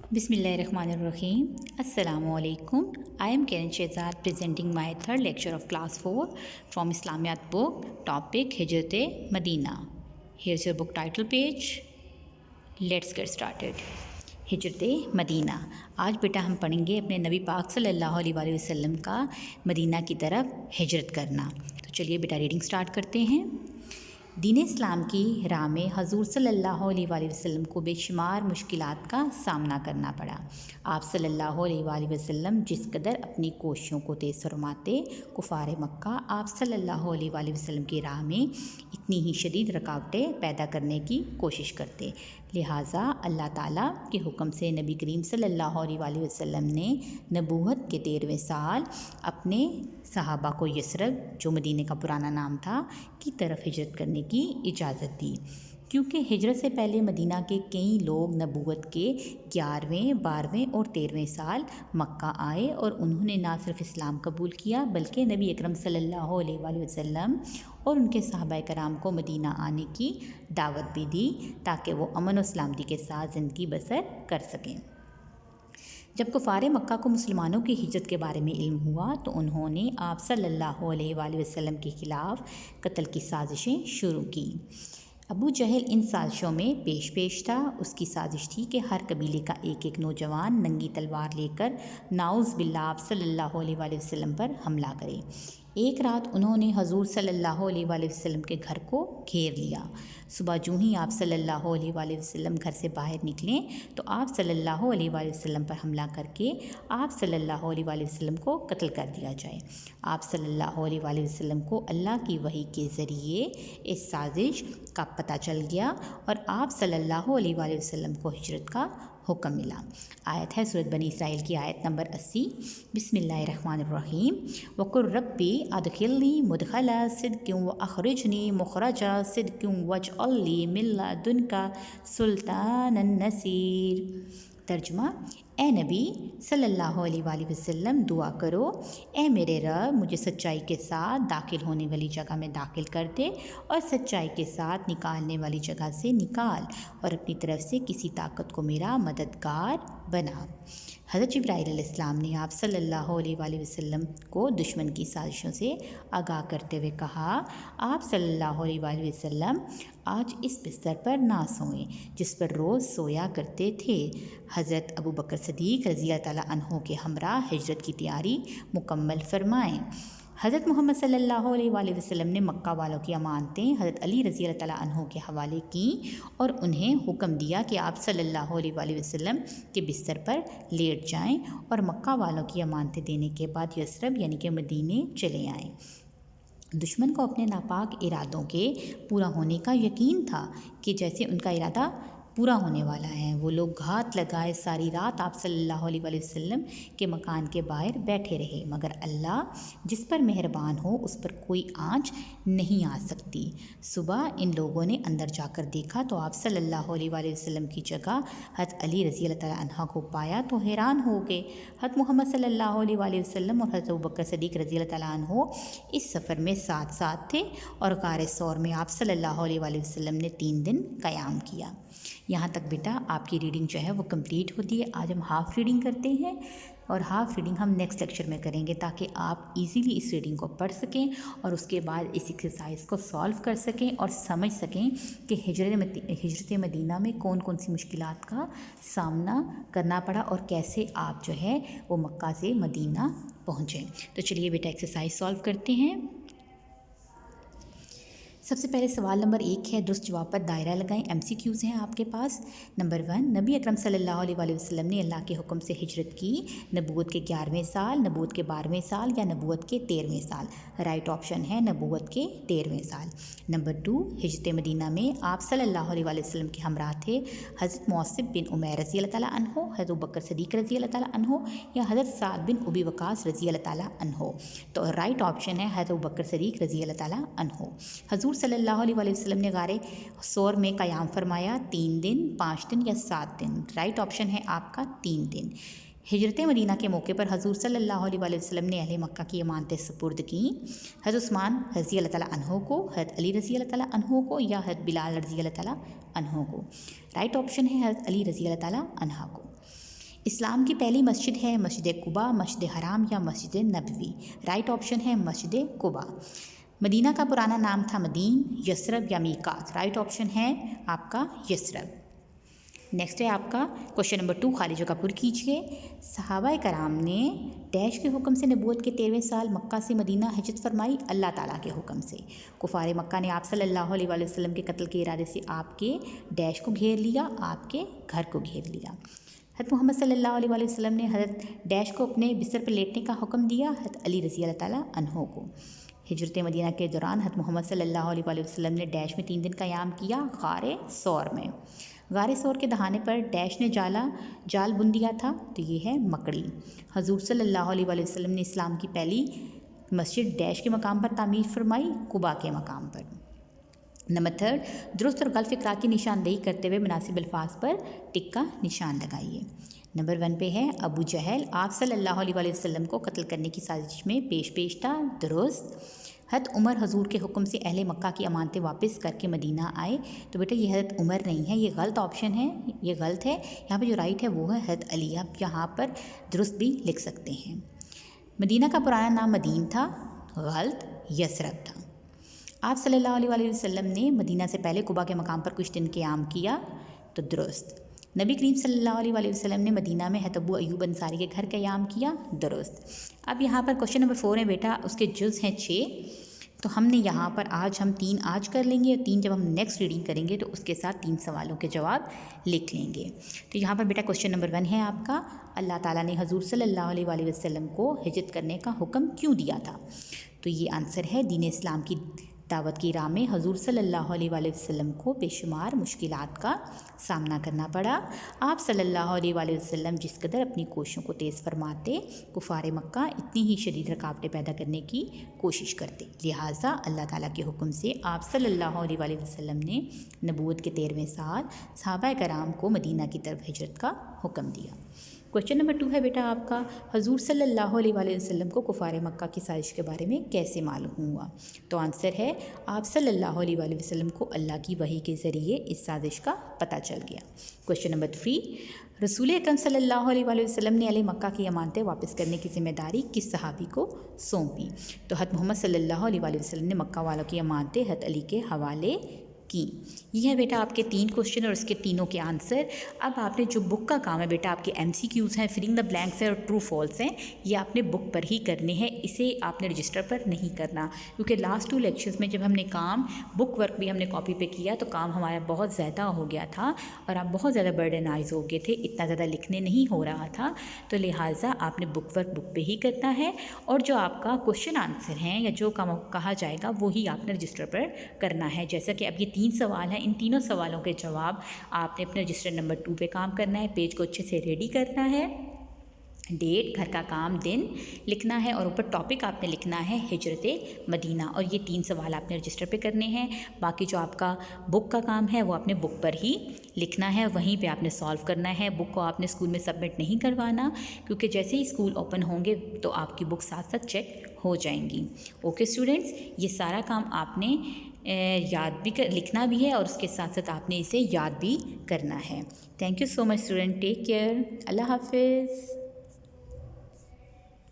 بسم اللہ الرحمن الرحیم. السلام علیکم. I am Karen Shehzad presenting my third lecture of class 4 from Islamiyat book. Topic ہجرت مدینہ. Here's your book title page. Let's get started. ہجرت مدینہ. آج بیٹا ہم پڑھیں گے اپنے نبی پاک صلی اللہ علیہ وآلہ وسلم کا مدینہ کی طرف ہجرت کرنا. تو چلیے بیٹا ریڈنگ سٹارٹ کرتے ہیں. دین اسلام کی راہ میں حضور صلی اللہ علیہ وآلہ وسلم کو بے شمار مشکلات کا سامنا کرنا پڑا. آپ صلی اللہ علیہ وآلہ وسلم جس قدر اپنی کوششوں کو تیز فرماتے، کفار مکہ آپ صلی اللہ علیہ وآلہ وسلم کی راہ میں اتنی ہی شدید رکاوٹیں پیدا کرنے کی کوشش کرتے. لہٰذا اللہ تعالیٰ کے حکم سے نبی کریم صلی اللہ علیہ وآلہ وسلم نے نبوت کے 13ویں سال اپنے صحابہ کو یثرب، جو مدینہ کا پرانا نام تھا، کی طرف ہجرت کرنے کی اجازت دی. کیونکہ ہجرت سے پہلے مدینہ کے کئی لوگ نبوت کے 11ویں، 12ویں اور 13ویں سال مکہ آئے اور انہوں نے نہ صرف اسلام قبول کیا بلکہ نبی اکرم صلی اللہ علیہ وآلہ وسلم اور ان کے صحابہ کرام کو مدینہ آنے کی دعوت بھی دی تاکہ وہ امن و سلامتی کے ساتھ زندگی بسر کر سکیں. جب کفار مکہ کو مسلمانوں کی ہجرت کے بارے میں علم ہوا تو انہوں نے آپ صلی اللہ علیہ وآلہ وسلم کے خلاف قتل کی سازشیں شروع کی. ابو جہل ان سازشوں میں پیش تھا. اس کی سازش تھی کہ ہر قبیلے کا ایک ایک نوجوان ننگی تلوار لے کر نعوذ باللہ آپ صلی اللہ علیہ وآلہ وسلم پر حملہ کرے. ایک رات انہوں نے حضور صلی اللہ علیہ وآلہ وسلم کے گھر کو گھیر لیا. صبح جو ہی آپ صلی اللہ علیہ وآلہ وسلم گھر سے باہر نکلیں تو آپ صلی اللہ علیہ وآلہ وسلم پر حملہ کر کے آپ صلی اللہ علیہ وآلہ وسلم کو قتل کر دیا جائے. آپ صلی اللہ علیہ وآلہ وسلم کو اللہ کی وحی کے ذریعے اس سازش کا پتہ چل گیا اور آپ صلی اللہ علیہ وآلہ وسلم کو ہجرت کا حکم ملا. آیت ہے سورۃ بنی اسرائیل کی آیت نمبر 80. بسم اللہ الرحمن الرحیم. وقل ربی ادخلنی مدخل صدق واخرجنی مخرج صدق واجعل لی من لدنک سلطانا نصیر. ترجمہ: اے نبی صلی اللہ علیہ وآلہ وسلم دعا کرو، اے میرے رب مجھے سچائی کے ساتھ داخل ہونے والی جگہ میں داخل کر دے اور سچائی کے ساتھ نکالنے والی جگہ سے نکال اور اپنی طرف سے کسی طاقت کو میرا مددگار بنا. حضرت جبرائیل علیہ السلام نے آپ صلی اللہ علیہ وآلہ وسلم کو دشمن کی سازشوں سے آگاہ کرتے ہوئے کہا، آپ صلی اللہ علیہ وآلہ وسلم آج اس بستر پر نہ سوئیں جس پر روز سویا کرتے تھے. حضرت ابو بکر صدیق رضی اللہ تعالیٰ عنہ کے ہمراہ ہجرت کی تیاری مکمل فرمائیں. حضرت محمد صلی اللہ علیہ وآلہ وسلم نے مکہ والوں کی امانتیں حضرت علی رضی اللہ تعالیٰ عنہ کے حوالے کیں اور انہیں حکم دیا کہ آپ صلی اللہ علیہ وآلہ وسلم کے بستر پر لیٹ جائیں اور مکہ والوں کی امانتیں دینے کے بعد یثرب یعنی کہ مدینے چلے آئیں. دشمن کو اپنے ناپاک ارادوں کے پورا ہونے کا یقین تھا کہ جیسے ان کا ارادہ پورا ہونے والا ہے. وہ لوگ گھات لگائے ساری رات آپ صلی اللہ علیہ وآلہ وسلم کے مکان کے باہر بیٹھے رہے، مگر اللہ جس پر مہربان ہو اس پر کوئی آنچ نہیں آ سکتی. صبح ان لوگوں نے اندر جا کر دیکھا تو آپ صلی اللہ علیہ وآلہ وسلم کی جگہ حضرت علی رضی اللہ تعالیٰ عنہ کو پایا تو حیران ہو گئے. حضرت محمد صلی اللہ علیہ وآلہ وسلم اور حضرت ابوبکر صدیق رضی اللہ تعالیٰ عنہ اس سفر میں ساتھ تھے اور غار ثور میں آپ صلی اللہ علیہ وآلہ وسلم نے 3 دن قیام کیا. یہاں تک بیٹا آپ کی ریڈنگ جو ہے وہ کمپلیٹ ہوتی ہے. آج ہم ہاف ریڈنگ کرتے ہیں اور ہاف ریڈنگ ہم نیکسٹ لیکچر میں کریں گے تاکہ آپ ایزیلی اس ریڈنگ کو پڑھ سکیں اور اس کے بعد اس ایکسرسائز کو سالو کر سکیں اور سمجھ سکیں کہ ہجرت مدینہ میں کون کون سی مشکلات کا سامنا کرنا پڑا اور کیسے آپ جو ہے وہ مکہ سے مدینہ پہنچیں. تو چلیے بیٹا ایکسرسائز سالو کرتے ہیں. سب سے پہلے سوال نمبر 1 ہے، درست جواب پر دائرہ لگائیں. MCQs ہیں آپ کے پاس. نمبر 1، نبی اکرم صلی اللہ علیہ وآلہ وسلم نے اللہ کے حکم سے ہجرت کی نبوت کے 11ویں سال، نبوت کے 12ویں سال یا نبوت کے 13ویں سال. رائٹ آپشن ہے نبوت کے 13ویں سال. نمبر 2، ہجرت مدینہ میں آپ صلی اللہ علیہ وآلہ وسلم کے ہمراہ تھے حضرت موصب بن عمیر رضی اللہ تعالیٰ عنہ، حضرت ابوبکر صدیق رضی اللہ تعالیٰ عنہ یا حضرت سعد بن ابی وقاص رضی اللہ تعالیٰ عنہ. تو رائٹ آپشن ہے حضرت ابوبکر صدیق رضی اللہ تعالیٰ عنہ. حضور صلی اللہ علیہ وآلہ وسلم نے غار ثور میں قیام فرمایا 3 دن، 5 دن یا 7 دن. رائٹ آپشن ہے آپ کا 3 دن. ہجرت مدینہ کے موقع پر حضور صلی اللہ علیہ وآلہ وسلم نے اہل مکہ کی امانتیں سپرد کیں. حضرت عثمان رضی اللہ تعالیٰ عنہ کو، حضرت علی رضی اللہ تعالیٰ عنہ کو یا حضرت بلال رضی اللہ تعالیٰ عنہ کو. رائٹ آپشن ہے حضرت علی رضی اللہ تعالیٰ عنہ کو. اسلام کی پہلی مسجد ہے مسجد قباء، مسجد حرام یا مسجد نبوی؟ رائٹ آپشن ہے مسجد قباء۔ مدینہ کا پرانا نام تھا مدین، یثرب یا میقات؟ رائٹ آپشن ہے آپ کا یثرب۔ نیکسٹ ہے آپ کا کوشچن نمبر 2، خالی جگہ پر کیجیے۔ صحابہ کرام نے ڈیش کے حکم سے نبوت کے 13ویں سال مکہ سے مدینہ ہجرت فرمائی؟ اللہ تعالیٰ کے حکم سے۔ کفار مکہ نے آپ صلی اللہ علیہ وآلہ وسلم کے قتل کے ارادے سے آپ کے ڈیش کو گھیر لیا، آپ کے گھر کو گھیر لیا۔ حضرت محمد صلی اللہ علیہ وآلہ وسلم نے حضرت ڈیش کو اپنے بستر پر لیٹنے کا حکم دیا حضرت علی رضی اللہ تعالیٰ عنہ کو۔ ہجرت مدینہ کے دوران حضرت محمد صلی اللہ علیہ وآلہ وسلم نے ڈیش میں 3 دن قیام کیا غار ثور میں۔ غار ثور کے دہانے پر ڈیش نے جال بن دیا تھا، تو یہ ہے مکڑی۔ حضور صلی اللہ علیہ وآلہ وسلم نے اسلام کی پہلی مسجد ڈیش کے مقام پر تعمیر فرمائی؟ قباء کے مقام پر۔ نمبر 3، درست اور غلط اقرار کی نشاندہی کرتے ہوئے مناسب الفاظ پر ٹک کا نشان لگائیے۔ نمبر 1 پہ ہے ابو جہل آپ صلی اللہ علیہ وآلہ وسلم کو قتل کرنے کی سازش میں پیش تھا، درست۔ حضرت عمر حضور کے حکم سے اہل مکہ کی امانتیں واپس کر کے مدینہ آئے، تو بیٹا یہ حضرت عمر نہیں ہے، یہ غلط آپشن ہے، یہ غلط ہے۔ یہاں پہ جو رائٹ ہے وہ ہے حضرت علی، آپ یہاں پر درست بھی لکھ سکتے ہیں۔ مدینہ کا پرانا نام مدین تھا، غلط، یثرب تھا۔ آپ صلی اللہ علیہ وآلہ وسلم نے مدینہ سے پہلے قباء کے مقام پر کچھ دن قیام کیا، تو درست۔ نبی کریم صلی اللہ علیہ وآلہ وسلم نے مدینہ میں حضرت ابو ایوب انصاری کے گھر قیام کیا، درست۔ اب یہاں پر کوشچن نمبر 4 ہے بیٹا، اس کے جز ہیں 6، تو ہم نے یہاں پر ہم 3 آج کر لیں گے اور 3 جب ہم نیکسٹ ریڈنگ کریں گے تو اس کے ساتھ 3 سوالوں کے جواب لکھ لیں گے۔ تو یہاں پر بیٹا کوشچن نمبر 1 ہے آپ کا، اللہ تعالیٰ نے حضور صلی اللہ علیہ وآلہ وسلم کو ہجرت کرنے کا حکم کیوں دیا تھا؟ تو یہ آنسر ہے دین اسلام کی دعوت کی راہ میں حضور صلی اللہ علیہ وآلہ وسلم کو بے شمار مشکلات کا سامنا کرنا پڑا۔ آپ صلی اللہ علیہ وآلہ وسلم جس قدر اپنی کوششوں کو تیز فرماتے، کفار مکہ اتنی ہی شدید رکاوٹیں پیدا کرنے کی کوشش کرتے، لہٰذا اللہ تعالیٰ کے حکم سے آپ صلی اللہ علیہ وآلہ وسلم نے نبوت کے 13ویں سال صحابہ کرام کو مدینہ کی طرف ہجرت کا حکم دیا۔ کوشچن نمبر 2 ہے بیٹا آپ کا، حضور صلی اللہ علیہ وآلہ وسلم کو کفار مکہ کی سازش کے بارے میں کیسے معلوم ہوا؟ تو آنسر ہے آپ صلی اللہ علیہ وآلہ وسلم کو اللہ کی وحی کے ذریعے اس سازش کا پتہ چل گیا۔ کوشچن نمبر 3، رسول اکرم صلی اللہ علیہ وآلہ وسلم نے اہل مکہ کی امانتیں واپس کرنے کی ذمہ داری کس صحابی کو سونپی؟ تو حضرت محمد صلی اللہ علیہ وآلہ وسلم نے مکہ والوں کی امانتیں حضرت علی کے حوالے کی۔ یہ ہے بیٹا آپ کے 3 کوشچن اور اس کے تینوں کے آنسر۔ اب آپ نے جو بک کا کام ہے بیٹا، آپ کے MCQs ہیں، فلنگ دا بلینکس ہیں اور ٹرو فالس ہیں، یہ آپ نے بک پر ہی کرنے ہیں، اسے آپ نے رجسٹر پر نہیں کرنا، کیونکہ لاسٹ 2 لیکچرز میں جب ہم نے کام بک ورک بھی ہم نے کاپی پہ کیا تو کام ہمارا بہت زیادہ ہو گیا تھا اور آپ بہت زیادہ برڈنائز ہو گئے تھے، اتنا زیادہ لکھنے نہیں ہو رہا تھا، تو لہٰذا آپ نے بک ورک بک پہ ہی کرنا ہے، اور جو آپ کا کوشچن آنسر ہیں یا جو کہا جائے گا وہی آپ نے رجسٹر پر کرنا ہے۔ جیسا کہ اب یہ 3 سوال ہیں، ان تینوں سوالوں کے جواب آپ نے اپنے رجسٹر نمبر 2 پہ کام کرنا ہے، پیج کو اچھے سے ریڈی کرنا ہے، ڈیٹ، گھر کا کام، دن لکھنا ہے اور اوپر ٹاپک آپ نے لکھنا ہے ہجرت مدینہ، اور یہ 3 سوال آپ نے رجسٹر پہ کرنے ہیں۔ باقی جو آپ کا بک کا کام ہے وہ آپ نے بک پر ہی لکھنا ہے، وہیں پہ آپ نے سالو کرنا ہے، بک کو آپ نے اسکول میں سبمٹ نہیں کروانا، کیونکہ جیسے ہی اسکول اوپن ہوں گے تو آپ کی بک ساتھ ساتھ چیک ہو جائیں گی۔ اوکے اسٹوڈنٹس، یہ سارا کام آپ نے یاد بھی لکھنا بھی ہے اور اس کے ساتھ ساتھ آپ نے اسے یاد بھی کرنا ہے۔ Thank you so much student, take care, اللہ حافظ۔